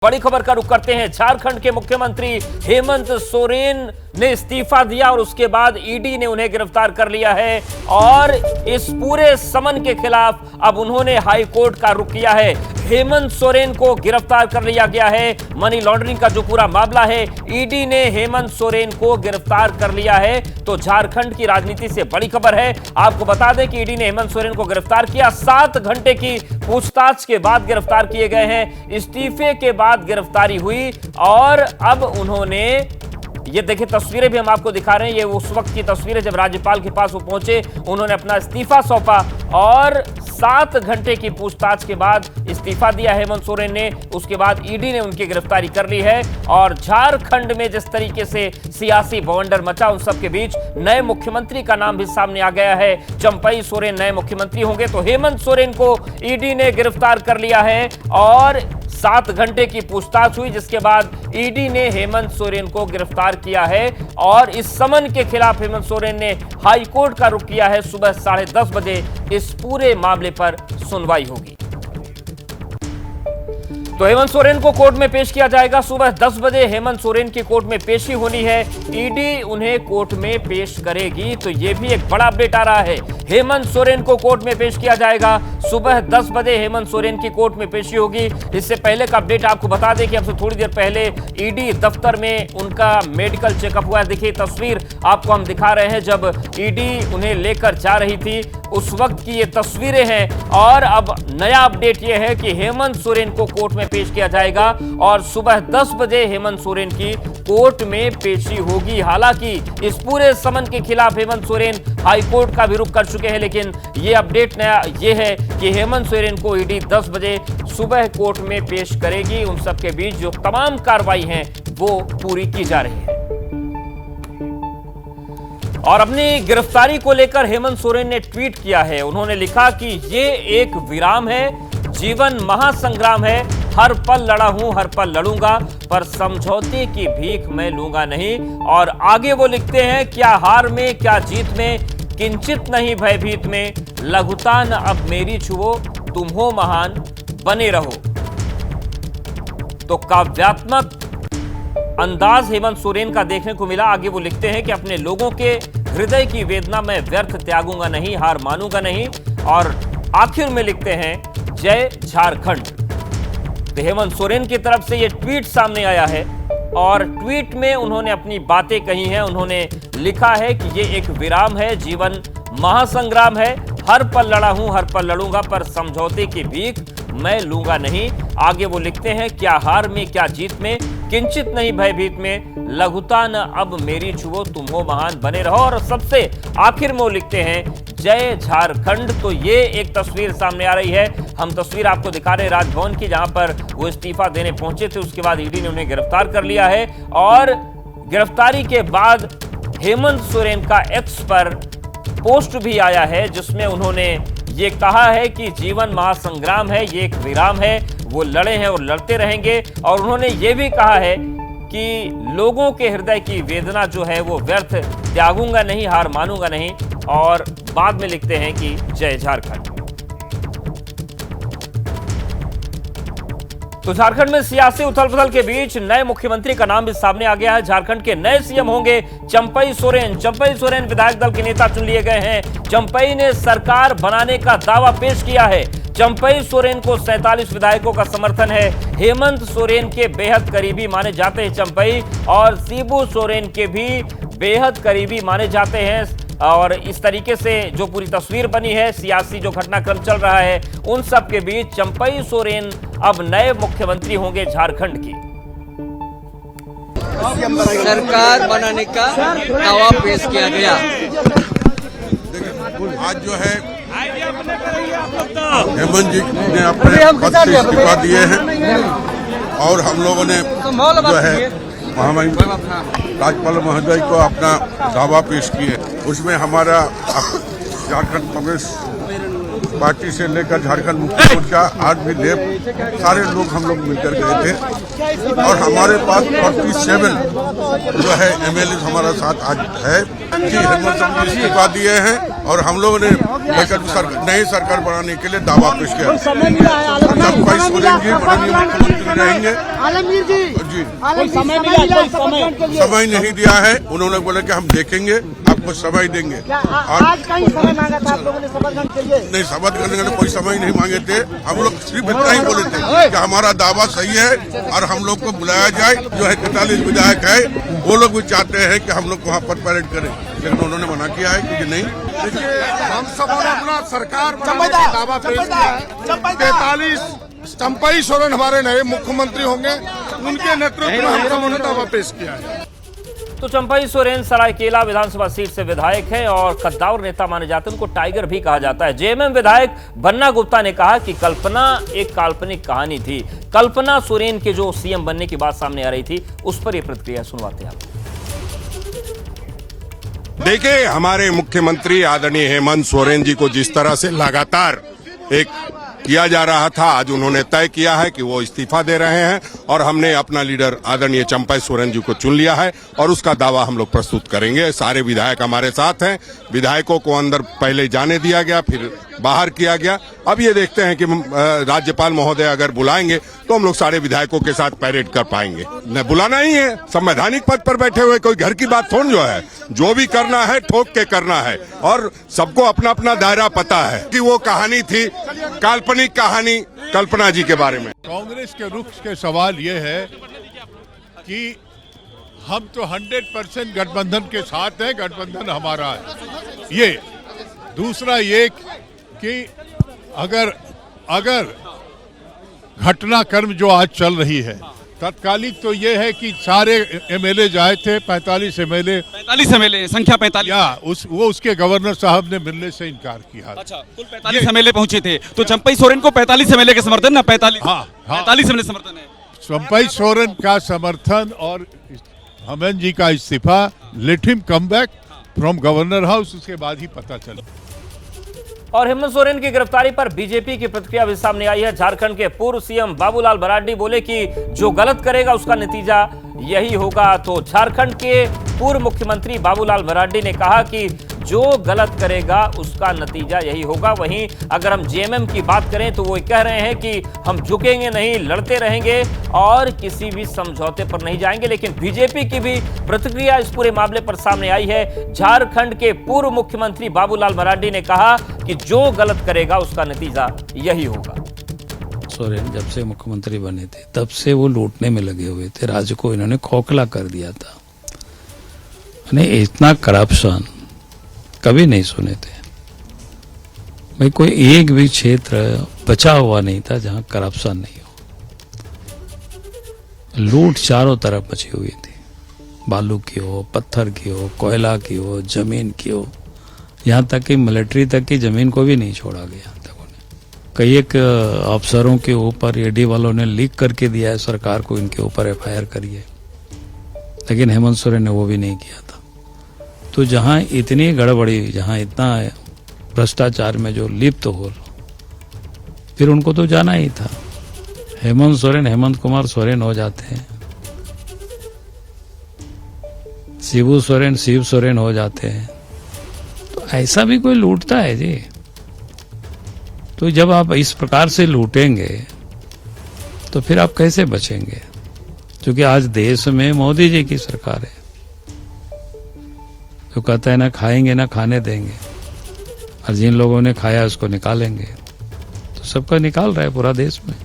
बड़ी खबर का रुख करते हैं। झारखंड के मुख्यमंत्री हेमंत सोरेन ने इस्तीफा दिया और उसके बाद ईडी ने उन्हें गिरफ्तार कर लिया है और इस पूरे समन के खिलाफ अब उन्होंने हाई कोर्ट का रुख किया है। हेमंत सोरेन को गिरफ्तार कर लिया गया है। मनी लॉन्ड्रिंग का जो पूरा मामला है, ईडी ने हेमंत सोरेन को गिरफ्तार कर लिया है। तो झारखंड की राजनीति से बड़ी खबर है। आपको बता दें कि ईडी ने हेमंत सोरेन को गिरफ्तार किया। 7 घंटे की पूछताछ के बाद गिरफ्तार किए गए हैं। इस्तीफे के बाद गिरफ्तारी हुई और अब उन्होंने ये देखिए तस्वीरें भी हम आपको दिखा रहे हैं। ये उस वक्त की तस्वीरें जब राज्यपाल के पास वो पहुंचे, उन्होंने अपना इस्तीफा सौंपा और 7 घंटे की पूछताछ के बाद इस्तीफा दिया हेमंत सोरेन ने। उसके बाद ईडी ने उनकी गिरफ्तारी कर ली है और झारखंड में जिस तरीके से सियासी बवंडर मचा, उन सबके बीच नए मुख्यमंत्री का नाम भी सामने आ गया है। चंपई सोरेन नए मुख्यमंत्री होंगे। तो हेमंत सोरेन को ईडी ने गिरफ्तार कर लिया है और 7 घंटे की पूछताछ हुई, जिसके बाद ईडी ने हेमंत सोरेन को गिरफ्तार किया है और इस समन के खिलाफ हेमंत सोरेन ने हाई कोर्ट का रुख किया है। सुबह 10:30 बजे इस पूरे मामले पर सुनवाई होगी। तो हेमंत सोरेन को कोर्ट में पेश किया जाएगा। सुबह 10 बजे हेमंत सोरेन की कोर्ट में पेशी होनी है। ईडी उन्हें कोर्ट में पेश करेगी। तो यह भी एक बड़ा अपडेट आ रहा है। हेमंत सोरेन को कोर्ट में पेश किया जाएगा। सुबह 10 बजे हेमंत सोरेन की कोर्ट में पेशी होगी। इससे पहले का अपडेट आपको बता दें कि हमसे थोड़ी देर पहले ईडी दफ्तर में उनका मेडिकल चेकअप हुआ। देखिए तस्वीर आपको हम दिखा रहे हैं, जब ईडी उन्हें लेकर जा रही थी उस वक्त की ये तस्वीरें हैं। और अब नया अपडेट यह है कि हेमंत सोरेन को कोर्ट में पेश किया जाएगा और सुबह 10 बजे हेमंत सोरेन की कोर्ट में पेशी होगी। हालांकि इस पूरे समन के खिलाफ हेमंत सोरेन हाई कोर्ट का भी रुख कर चुके हैं, लेकिन ये अपडेट नया ये है कि हेमंत सोरेन को ईडी 10 बजे सुबह कोर्ट में पेश करेगी। उन सबके बीच जो तमाम कार्रवाई हैं वो पूरी की जा रही है। और अपनी गिरफ्तारी को लेकर हेमंत सोरेन ने ट्वीट किया है। उन्होंने लिखा कि ये एक विराम है, जीवन महासंग्राम है, हर पल लड़ा हूं, हर पल लड़ूंगा, पर समझौते की भीख मैं लूंगा नहीं। और आगे वो लिखते हैं, क्या हार में क्या जीत में, किंचित नहीं भयभीत में, लघुता न अब मेरी छुओ, तुम हो महान बने रहो। तो काव्यात्मक अंदाज हेमंत सोरेन का देखने को मिला। आगे वो लिखते हैं कि अपने लोगों के हृदय की वेदना मैं व्यर्थ त्यागूंगा नहीं, हार मानूंगा नहीं। और आखिर में लिखते हैं, जय झारखंड। तो हेमंत सोरेन की तरफ से ये ट्वीट सामने आया है और ट्वीट में उन्होंने अपनी बातें कही हैं। उन्होंने लिखा है कि ये एक विराम है, जीवन महासंग्राम है, हर पल लड़ा हूं, हर पल लड़ूंगा, पर समझौते की भीख मैं लूंगा नहीं। आगे वो लिखते हैं, क्या हार में क्या जीत में, किंचित नहीं भयभीत में, लघुता न अब मेरी छुओ, तुम हो महान बने रहो। और सबसे आखिर में वो लिखते हैं, जय झारखंड। तो ये एक तस्वीर सामने आ रही है। हम तस्वीर आपको दिखा रहे हैं राजभवन की, जहां पर वो इस्तीफा देने पहुंचे थे। उसके बाद ईडी ने उन्हें गिरफ्तार कर लिया है और गिरफ्तारी के बाद हेमंत सोरेन का एक्स पर पोस्ट भी आया है, जिसमें उन्होंने ये कहा है कि जीवन महासंग्राम है, ये एक विराम है, वो लड़े हैं और लड़ते रहेंगे। और उन्होंने ये भी कहा है कि लोगों के हृदय की वेदना जो है वो व्यर्थ त्यागूंगा नहीं, हार मानूंगा नहीं। और बाद में लिखते हैं कि जय झारखंड। तो झारखंड में सियासी उथल-पुथल के बीच नए मुख्यमंत्री का नाम भी सामने आ गया है। झारखंड के नए सीएम होंगे चंपई सोरेन। चंपई सोरेन विधायक दल के नेता चुन लिए गए हैं। चंपई ने सरकार बनाने का दावा पेश किया है। चंपई सोरेन को 47 विधायकों का समर्थन है। हेमंत सोरेन के बेहद करीबी माने जाते हैं चंपई, और शिबू सोरेन के भी बेहद करीबी माने जाते हैं। और इस तरीके से जो पूरी तस्वीर बनी है, सियासी जो घटनाक्रम चल रहा है, उन सब के बीच चंपई सोरेन अब नए मुख्यमंत्री होंगे झारखंड की। सरकार बनाने का दावा पेश किया गया। आज जो है हेमंत जी ने अपने पद से इस्तीफा दिए हैं और हम लोगों ने जो है महामहिम राज्यपाल महोदय को अपना दावा पेश किए। उसमें हमारा झारखंड कांग्रेस पार्टी से लेकर झारखंड मुक्ति मोर्चा, आरपीएफ, सारे लोग हम लोग मिलकर गए थे और हमारे पास 47 जो है एमएलए हमारा साथ आज है कि हेमंत जी इस्तीफा दिए हैं और हम लोगों ने नई सरकार बनाने के लिए दावा पेश किया। चंपाई सोरेन जी माननीय मुख्यमंत्री रहेंगे। आलमगीर जी समय नहीं दिया है, उन्होंने बोला कि हम देखेंगे, आपको समय देंगे। आज कहीं समय मांगा था आप लोगों ने शपथ ग्रहण के लिए? नहीं, शपथ करने के लिए कोई समय नहीं मांगे थे। हम लोग सिर्फ इतना ही बोले थे कि हमारा दावा सही है और हम लोग को बुलाया जाए। जो है 43 विधायक है, वो लोग भी चाहते हैं कि हम लोग वहाँ पर परेड करें, लेकिन उन्होंने मना किया है कि नहीं। देखिए, हम सब ने अपना सरकार बनाने का दावा पेश किया है। 43 चंपाई सोरेन हमारे नए मुख्यमंत्री होंगे, उनके नेतृत्व में हम सबों ने दावा पेश किया है। तो चंपाई सोरेन सरायकेला विधानसभा सीट से विधायक हैं और कद्दावर नेता माने जाते हैं, उनको टाइगर भी कहा जाता है। जेएमएम विधायक बन्ना गुप्ता ने कहा कि कल्पना एक काल्पनिक कहानी थी। कल्पना सोरेन के जो सीएम बनने की बात सामने आ रही थी, उस पर यह प्रतिक्रिया सुनवाते हैं। देखिए, हमारे मुख्यमंत्री आदरणीय हेमंत सोरेन जी को जिस तरह से लगातार एक किया जा रहा था, आज उन्होंने तय किया है कि वो इस्तीफा दे रहे हैं और हमने अपना लीडर आदरणीय चंपाई सोरेन जी को चुन लिया है और उसका दावा हम लोग प्रस्तुत करेंगे। सारे विधायक हमारे साथ हैं। विधायकों को अंदर पहले जाने दिया गया, फिर बाहर किया गया। अब ये देखते हैं कि राज्यपाल महोदय अगर बुलाएंगे तो हम लोग सारे विधायकों के साथ पैरेड कर पाएंगे। न बुलाना ही है, संवैधानिक पद पर बैठे हुए कोई घर की बात थोड़ी जो है, जो भी करना है ठोक के करना है और सबको अपना अपना दायरा पता है कि वो कहानी थी काल्पनिक कहानी कल्पना जी के बारे में। कांग्रेस के रुख के सवाल ये है कि हम तो 100% गठबंधन के साथ हैं, गठबंधन हमारा है। ये दूसरा ये कि अगर घटनाक्रम जो आज चल रही है तत्कालिक, तो ये है कि सारे एमएलए आए थे, 45 एमएलए संख्या 45 वो उसके गवर्नर साहब ने मिलने से इनकार किया। अच्छा, कुल 45 एमएलए पहुंचे थे, तो चंपाई सोरेन को 45 एमएलए के समर्थन ना 45 45 एमएलए समर्थन है। चंपाई सोरेन का समर्थन और हेमंत जी का इस्तीफा, let him come back from governor house, उसके बाद ही पता चला। और हेमंत सोरेन की गिरफ्तारी पर बीजेपी की प्रतिक्रिया भी सामने आई है। झारखंड के पूर्व सीएम बाबूलाल मरांडी बोले कि जो गलत करेगा उसका नतीजा यही होगा। तो झारखंड के पूर्व मुख्यमंत्री बाबूलाल मरांडी ने कहा कि जो गलत करेगा उसका नतीजा यही होगा। वहीं अगर हम जेएमएम की बात करें तो वो कह रहे हैं कि हम झुकेंगे नहीं, लड़ते रहेंगे और किसी भी समझौते पर नहीं जाएंगे। लेकिन बीजेपी की भी प्रतिक्रिया इस पूरे मामले पर सामने आई है। झारखंड के पूर्व मुख्यमंत्री बाबूलाल मरांडी ने कहा कि जो गलत करेगा उसका नतीजा यही होगा। सोरेन जब से मुख्यमंत्री बने थे तब से वो लूटने में लगे हुए थे, राज्य को इन्होंने खोखला कर दिया था। इतना करप्शन कभी नहीं सुने थे भाई। कोई एक भी क्षेत्र बचा हुआ नहीं था जहां करप्शन नहीं हो। लूट चारों तरफ मची हुई थी, बालू की हो, पत्थर की हो, कोयला की हो, जमीन की हो, यहां तक कि मिलिट्री तक की जमीन को भी नहीं छोड़ा गया। कई एक अफसरों के ऊपर ईडी वालों ने लीक करके दिया है सरकार को, इनके ऊपर एफआईआर करिए, लेकिन हेमंत सोरेन ने वो भी नहीं किया था। तो जहां इतनी गड़बड़ी, जहां इतना भ्रष्टाचार में जो लिप्त हो, फिर उनको तो जाना ही था। हेमंत सोरेन हेमंत कुमार सोरेन हो जाते हैं, शिबू सोरेन शिव सोरेन हो जाते हैं। तो ऐसा भी कोई लूटता है जी? तो जब आप इस प्रकार से लूटेंगे तो फिर आप कैसे बचेंगे? क्योंकि आज देश में मोदी जी की सरकार है, जो कहता है ना खाएंगे ना खाने देंगे, और जिन लोगों ने खाया उसको निकालेंगे। तो सबका निकाल रहा है पूरा देश में।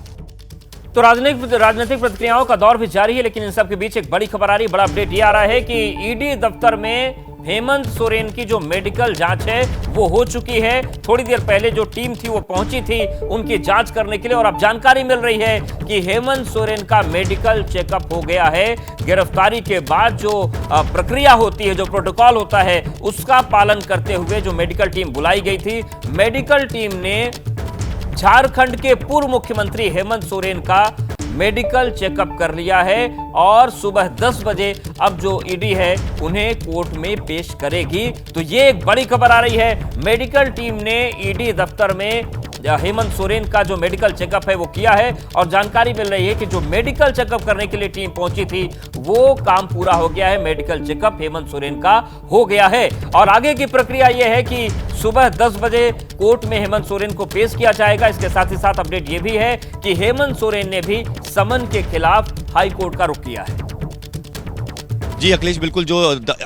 तो राजनीतिक प्रतिक्रियाओं का दौर भी जारी है, लेकिन इन सब के बीच एक बड़ी खबर आ रही है, बड़ा अपडेट ये आ रहा है कि ईडी दफ्तर में हेमंत सोरेन की जो मेडिकल जांच है वो हो चुकी है। थोड़ी देर पहले जो टीम थी वो पहुंची थी उनकी जांच करने के लिए, और अब जानकारी मिल रही है कि हेमंत सोरेन का मेडिकल चेकअप हो गया है। गिरफ्तारी के बाद जो प्रक्रिया होती है, जो प्रोटोकॉल होता है, उसका पालन करते हुए जो मेडिकल टीम बुलाई गई थी, मेडिकल टीम ने झारखंड के पूर्व मुख्यमंत्री हेमंत सोरेन का मेडिकल चेकअप कर लिया है और सुबह 10 बजे अब जो ईडी है उन्हें कोर्ट में पेश करेगी। तो ये एक बड़ी खबर आ रही है। मेडिकल टीम ने ईडी दफ्तर में हेमंत सोरेन का जो मेडिकल चेकअप है वो किया है और जानकारी मिल रही है कि जो मेडिकल चेकअप करने के लिए टीम पहुंची थी वो काम पूरा हो गया है। मेडिकल चेकअप हेमंत सोरेन का हो गया है और आगे की प्रक्रिया यह है कि सुबह 10 बजे कोर्ट में हेमंत सोरेन को पेश किया जाएगा। इसके साथ ही साथ अपडेट यह भी है कि हेमंत सोरेन ने भी समन के खिलाफ हाई कोर्ट का रुख किया है। जी अखिलेश, बिल्कुल जो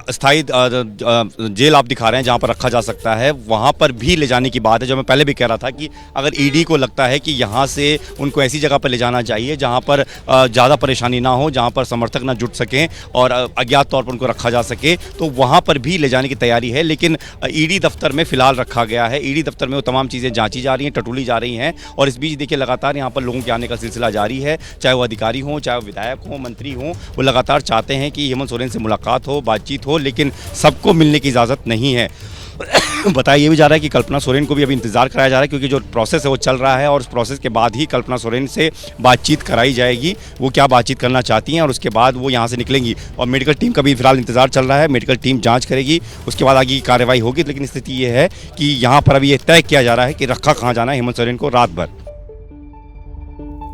स्थायी जेल आप दिखा रहे हैं जहां पर रखा जा सकता है वहां पर भी ले जाने की बात है। जो मैं पहले भी कह रहा था कि अगर ईडी को लगता है कि यहां से उनको ऐसी जगह पर ले जाना चाहिए जहां पर ज़्यादा परेशानी ना हो, जहां पर समर्थक ना जुट सकें और अज्ञात तौर पर उनको रखा जा सके, तो वहां पर भी ले जाने की तैयारी है। लेकिन ईडी दफ्तर में फिलहाल रखा गया है। ईडी दफ्तर में वो तमाम चीज़ें जांची जा रही हैं, टटोली जा रही हैं और इस बीच देखिए लगातार यहाँ पर लोगों के आने का सिलसिला जारी है। चाहे वो अधिकारी हों, चाहे वो विधायक हों, मंत्री हों, वो लगातार चाहते हैं कि हेमंत सोरेन से मुलाकात हो, बातचीत हो, लेकिन सबको मिलने की इजाज़त नहीं है। बताया ये भी जा रहा है कि कल्पना सोरेन को भी अभी इंतजार कराया जा रहा है क्योंकि जो प्रोसेस है वो चल रहा है और उस प्रोसेस के बाद ही कल्पना सोरेन से बातचीत कराई जाएगी। वो क्या बातचीत करना चाहती हैं और उसके बाद वो यहाँ से निकलेंगी और मेडिकल टीम का भी फिलहाल इंतजार चल रहा है। मेडिकल टीम जांच करेगी, उसके बाद आगे की कार्रवाई होगी। लेकिन स्थिति ये है कि यहाँ पर अभी ये तय किया जा रहा है कि रखा कहाँ जाना है हेमंत सोरेन को रात भर।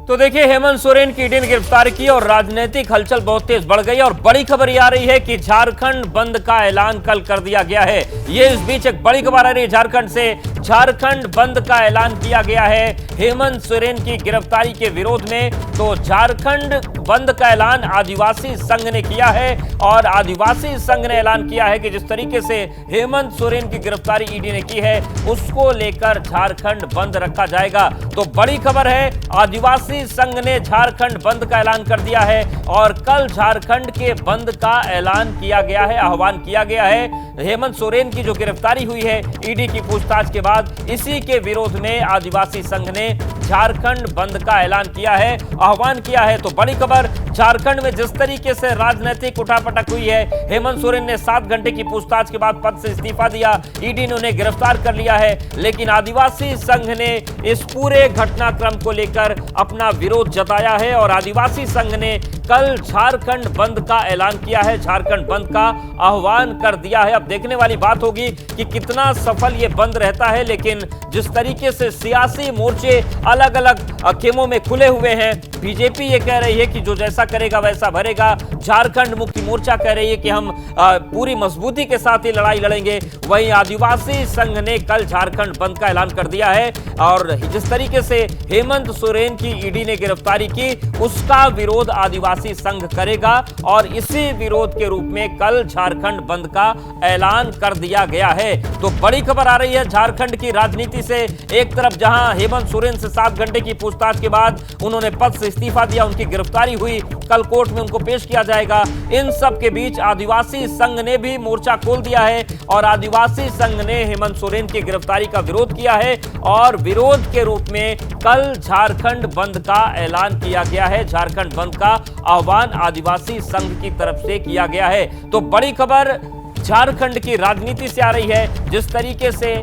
तो देखिए, हेमंत सोरेन की ईडी ने गिरफ्तार की और राजनीतिक हलचल बहुत तेज बढ़ गई और बड़ी खबर ये आ रही है कि झारखंड बंद का ऐलान कल कर दिया गया है। ये इस बीच एक बड़ी खबर आ रही है झारखंड से, झारखंड बंद का ऐलान किया गया है हेमंत सोरेन की गिरफ्तारी के विरोध में। तो झारखंड बंद का ऐलान आदिवासी संघ ने किया है और आदिवासी संघ ने ऐलान किया है कि जिस तरीके से हेमंत सोरेन की गिरफ्तारी ईडी ने की है उसको लेकर झारखंड बंद रखा जाएगा। तो बड़ी खबर है, आदिवासी संघ ने झारखंड बंद का ऐलान कर दिया है और कल झारखंड के बंद का ऐलान किया गया है, आह्वान किया गया है। हेमंत सोरेन की जो गिरफ्तारी हुई है ईडी की पूछताछ के बाद, इसी के विरोध में आदिवासी संघ ने झारखंड बंद का ऐलान किया है, आह्वान किया है। तो बड़ी खबर, झारखंड में जिस तरीके से राजनीतिक उठापटक हुई है, हेमंत सोरेन ने 7 घंटे की पूछताछ के बाद पद से इस्तीफा दिया, ईडी ने उन्हें गिरफ्तार कर लिया है। लेकिन आदिवासी संघ ने इस पूरे घटनाक्रम को लेकर अपना विरोध जताया है और आदिवासी संघ ने कल झारखंड बंद का ऐलान किया है, झारखंड बंद का आह्वान कर दिया है। अब देखने वाली बात होगी कि कितना सफल ये बंद रहता है। लेकिन जिस तरीके से सियासी मोर्चे अलग अलग खेमों में खुले हुए हैं, बीजेपी ये कह रही है कि जो जैसा करेगा वैसा भरेगा, झारखंड मुक्ति मोर्चा कह रही है कि हम पूरी मजबूती के साथ ये लड़ाई लड़ेंगे, वहीं आदिवासी संघ ने कल झारखंड बंद का ऐलान कर दिया है। और जिस तरीके से हेमंत सोरेन की ईडी ने गिरफ्तारी की, उसका विरोध आदिवासी संघ करेगा और इसी विरोध के रूप में कल झारखंड बंद का ऐलान कर दिया गया है। तो बड़ी खबर आ रही है झारखंड की राजनीति से। एक तरफ जहां हेमंत सोरेन से 7 घंटे की पूछताछ के बाद उन्होंने पद से इस्तीफा दिया, उनकी गिरफ्तारी हुई, कल कोर्ट में उनको पेश किया जाएगा। इन सब के बीच आदिवासी संघ ने भी मोर्चा खोल दिया है और आदिवासी संघ ने हेमंत सोरेन की गिरफ्तारी का विरोध किया है और विरोध के रूप में कल झारखंड बंद का ऐलान किया गया है। झारखंड बंद का आह्वान आदिवासी संघ की तरफ से किया गया है। तो बड़ी खबर झारखंड की राजनीति से आ रही है, जिस तरीके से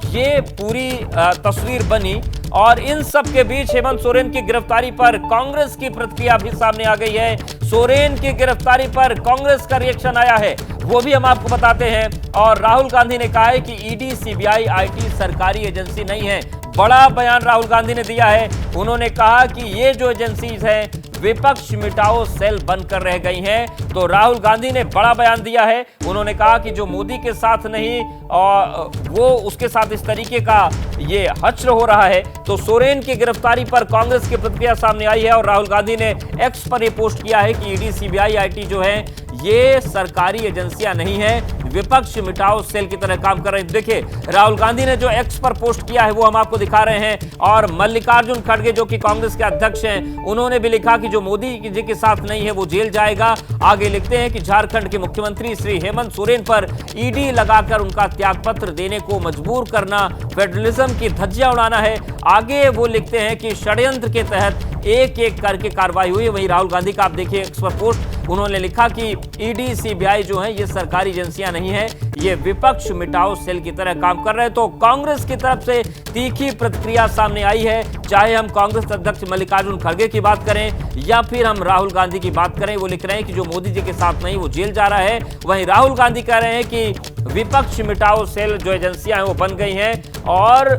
ये पूरी तस्वीर बनी। और इन सब के बीच हेमंत सोरेन की गिरफ्तारी पर कांग्रेस की प्रतिक्रिया भी सामने आ गई है। सोरेन की गिरफ्तारी पर कांग्रेस का रिएक्शन आया है, वो भी हम आपको बताते हैं। और राहुल गांधी ने कहा है कि ईडी, सीबीआई, आईटी सरकारी एजेंसी नहीं है। बड़ा बयान राहुल गांधी ने दिया है। उन्होंने कहा कि ये जो एजेंसीज हैं विपक्ष मिटाओ सेल बनकर रह गई हैं। तो राहुल गांधी ने बड़ा बयान दिया है। उन्होंने कहा कि जो मोदी के साथ नहीं और वो उसके साथ इस तरीके का ये हश्र हो रहा है। तो सोरेन की गिरफ्तारी पर कांग्रेस की प्रतिक्रिया सामने आई है और राहुल गांधी ने एक्स पर ये पोस्ट किया है कि ईडी, सीबीआई, आईटी जो है ये सरकारी एजेंसियां नहीं है, विपक्ष मिटाओ सेल की तरह काम कर रहे हैं। देखिए, राहुल गांधी ने जो एक्स पर पोस्ट किया है वो हम आपको दिखा रहे हैं। और मल्लिकार्जुन खड़गे जो कि कांग्रेस के अध्यक्ष हैं, उन्होंने भी लिखा कि जो मोदी जी के साथ नहीं है वो जेल जाएगा। आगे लिखते हैं कि झारखंड के मुख्यमंत्री श्री हेमंत सोरेन पर ईडी लगाकर उनका त्यागपत्र देने को मजबूर करना फेडरलिज्म की धज्जियां उड़ाना है। आगे वो लिखते हैं कि षड्यंत्र के तहत एक एक करके कार्रवाई हुई। वहीं राहुल गांधी का आप देखिए एक्स पर पोस्ट, उन्होंने लिखा कि ईडी, सीबीआई जो है ये सरकारी एजेंसियां नहीं है, ये विपक्ष मिटाओ सेल की तरह काम कर रहे हैं। तो कांग्रेस की तरफ से तीखी प्रतिक्रिया सामने आई है। चाहे हम कांग्रेस अध्यक्ष मल्लिकार्जुन खड़गे की बात करें या फिर हम राहुल गांधी की बात करें, वो लिख रहे हैं कि जो मोदी जी के साथ नहीं वो जेल जा रहा है। वहीं राहुल गांधी कह रहे हैं कि विपक्ष मिटाओ सेल जो एजेंसियां हैं वो बन गई हैं और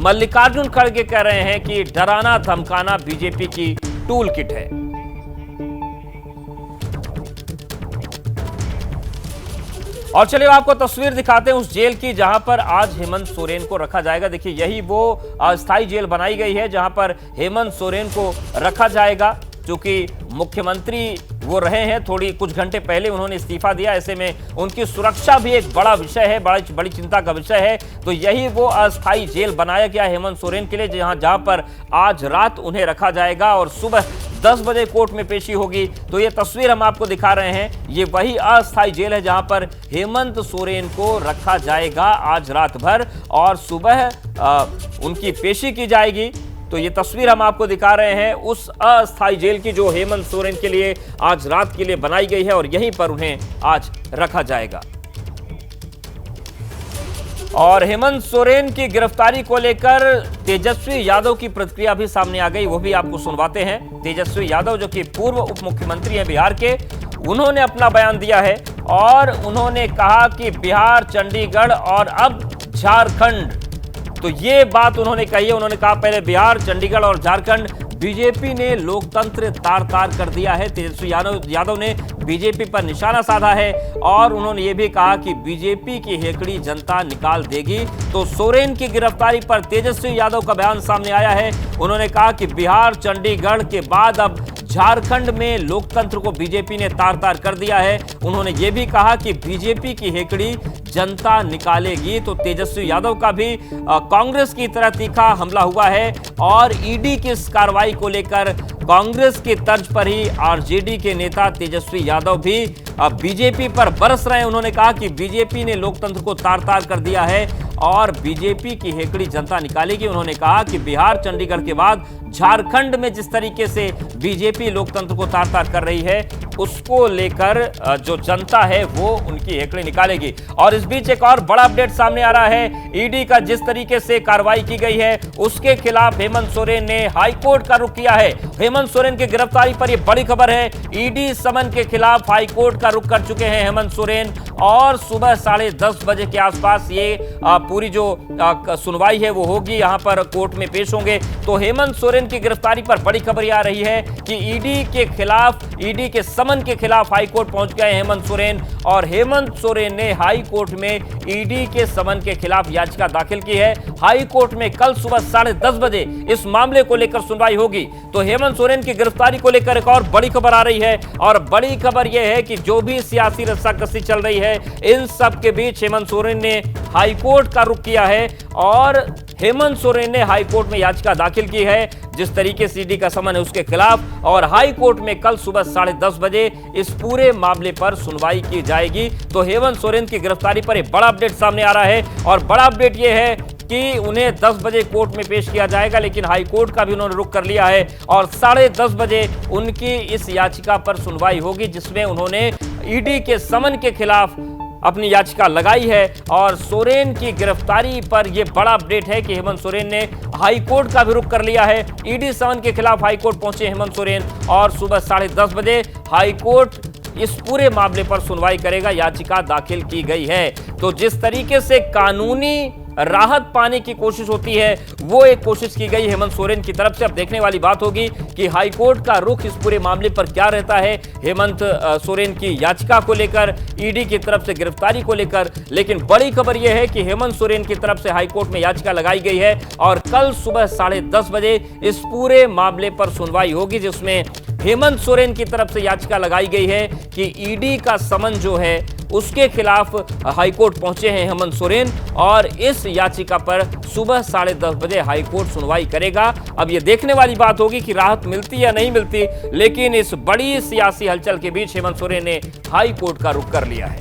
मल्लिकार्जुन खड़गे कह रहे हैं कि डराना धमकाना बीजेपी की टूल किट है। और चलिए आपको तस्वीर दिखाते हैं उस जेल की जहां पर आज हेमंत सोरेन को रखा जाएगा। देखिए यही वो अस्थायी जेल बनाई गई है जहां पर हेमंत सोरेन को रखा जाएगा, क्योंकि मुख्यमंत्री वो रहे हैं, थोड़ी कुछ घंटे पहले उन्होंने इस्तीफा दिया। ऐसे में उनकी सुरक्षा भी एक बड़ा विषय है, बड़ी चिंता का विषय है। तो यही वो अस्थायी जेल बनाया गया हेमंत सोरेन के लिए, जहां पर आज रात उन्हें रखा जाएगा और सुबह 10 बजे कोर्ट में पेशी होगी। तो ये तस्वीर हम आपको दिखा रहे हैं, ये वही अस्थायी जेल है जहां पर हेमंत सोरेन को रखा जाएगा आज रात भर और सुबह उनकी पेशी की जाएगी। तो ये तस्वीर हम आपको दिखा रहे हैं उस अस्थायी जेल की जो हेमंत सोरेन के लिए आज रात के लिए बनाई गई है और यहीं पर उन्हें आज रखा जाएगा। और हेमंत सोरेन की गिरफ्तारी को लेकर तेजस्वी यादव की प्रतिक्रिया भी सामने आ गई, वो भी आपको सुनवाते हैं। तेजस्वी यादव जो कि पूर्व उप मुख्यमंत्री हैं बिहार के, उन्होंने अपना बयान दिया है और उन्होंने कहा कि बिहार, चंडीगढ़ और अब झारखंड, तो ये बात उन्होंने कही है। उन्होंने कहा पहले बिहार, चंडीगढ़ और झारखंड बीजेपी ने लोकतंत्र तार-तार कर दिया है। तेजस्वी यादव ने बीजेपी पर निशाना साधा है और उन्होंने ये भी कहा कि बीजेपी की हेकड़ी जनता निकाल देगी। तो सोरेन की गिरफ्तारी पर तेजस्वी यादव का बयान सामने आया है। उन्होंने कहा कि बिहार, चंडीगढ़ के बाद अब झारखंड में लोकतंत्र को बीजेपी ने तार-तार कर दिया है। उन्होंने ये भी कहा कि बीजेपी की हेकड़ी जनता निकालेगी। तो तेजस्वी यादव का भी कांग्रेस की तरह तीखा हमला हुआ है और ईडी की इस कार्रवाई को लेकर कांग्रेस के तर्ज पर ही आरजेडी के नेता तेजस्वी यादव भी बीजेपी पर बरस रहे हैं। उन्होंने कहा कि बीजेपी ने लोकतंत्र को तार-तार कर दिया है और बीजेपी की हेकड़ी जनता निकालेगी। उन्होंने कहा कि बिहार, चंडीगढ़ के बाद झारखंड में जिस तरीके से बीजेपी लोकतंत्र को तार-तार कर रही है, उसको लेकर जो जनता है वो उनकी हेकड़ी निकालेगी। और इस बीच एक और बड़ा अपडेट सामने आ रहा है। ईडी का जिस तरीके से कार्रवाई की गई है उसके खिलाफ हेमंत सोरेन ने हाईकोर्ट का रुख किया है। हेमंत सोरेन की गिरफ्तारी पर यह बड़ी खबर है। ईडी समन के खिलाफ हाईकोर्ट का रुख कर चुके हैं हेमंत सोरेन और सुबह 10:30 बजे के आसपास ये पूरी जो सुनवाई है वो होगी, यहां पर कोर्ट में पेश होंगे। तो हेमंत सोरेन की गिरफ्तारी पर बड़ी खबर आ रही है कि ईडी के खिलाफ, ईडी के समन के खिलाफ हाईकोर्ट पहुंच गए हेमंत सोरेन और हेमंत सोरेन ने हाईकोर्ट में ईडी के समन के खिलाफ याचिका दाखिल की है। हाईकोर्ट में कल सुबह 10:30 बजे इस मामले को लेकर सुनवाई होगी। तो हेमंत सोरेन की गिरफ्तारी को लेकर एक और बड़ी खबर आ रही है और बड़ी खबर यह है कि जो भी सियासी रस्साकसी चल रही है, इन सब के बीच हेमंत सोरेन ने हाईकोर्ट का रुख किया है और हेमंत सोरेन ने हाईकोर्ट में याचिका दाखिल की है जिस तरीके से ईडी का समन है उसके खिलाफ। और हाईकोर्ट में कल सुबह 10:30 बजे इस पूरे मामले पर सुनवाई की जाएगी। तो हेमंत सोरेन की गिरफ्तारी पर एक बड़ा अपडेट सामने आ रहा है और बड़ा अपडेट यह है कि उन्हें 10 बजे कोर्ट में पेश किया जाएगा, लेकिन हाईकोर्ट का भी उन्होंने रुख कर लिया है और 10:30 बजे उनकी इस याचिका पर सुनवाई होगी जिसमें उन्होंने ईडी के समन के खिलाफ अपनी याचिका लगाई है। और सोरेन की गिरफ्तारी पर यह बड़ा अपडेट है कि हेमंत सोरेन ने हाईकोर्ट का भी रुख कर लिया है। ईडी समन के खिलाफ हाईकोर्ट पहुंचे हेमंत सोरेन और सुबह 10:30 बजे हाईकोर्ट इस पूरे मामले पर सुनवाई करेगा, याचिका दाखिल की गई है। तो जिस तरीके से कानूनी राहत पाने की कोशिश होती है वो एक कोशिश की गई हेमंत सोरेन की तरफ से। अब देखने वाली बात होगी कि हाईकोर्ट का रुख इस पूरे मामले पर क्या रहता है, हेमंत सोरेन की याचिका को लेकर, ईडी की तरफ से गिरफ्तारी को लेकर। लेकिन बड़ी खबर यह है कि हेमंत सोरेन की तरफ से हाईकोर्ट में याचिका लगाई गई है और कल सुबह 10:30 बजे इस पूरे मामले पर सुनवाई होगी जिसमें हेमंत सोरेन की तरफ से याचिका लगाई गई है कि ईडी का समन जो है उसके खिलाफ हाईकोर्ट पहुंचे हैं हेमंत सोरेन और इस याचिका पर सुबह 10:30 बजे हाईकोर्ट सुनवाई करेगा। अब यह देखने वाली बात होगी कि राहत मिलती या नहीं मिलती, लेकिन इस बड़ी सियासी हलचल के बीच हेमंत सोरेन ने हाईकोर्ट का रुख कर लिया है।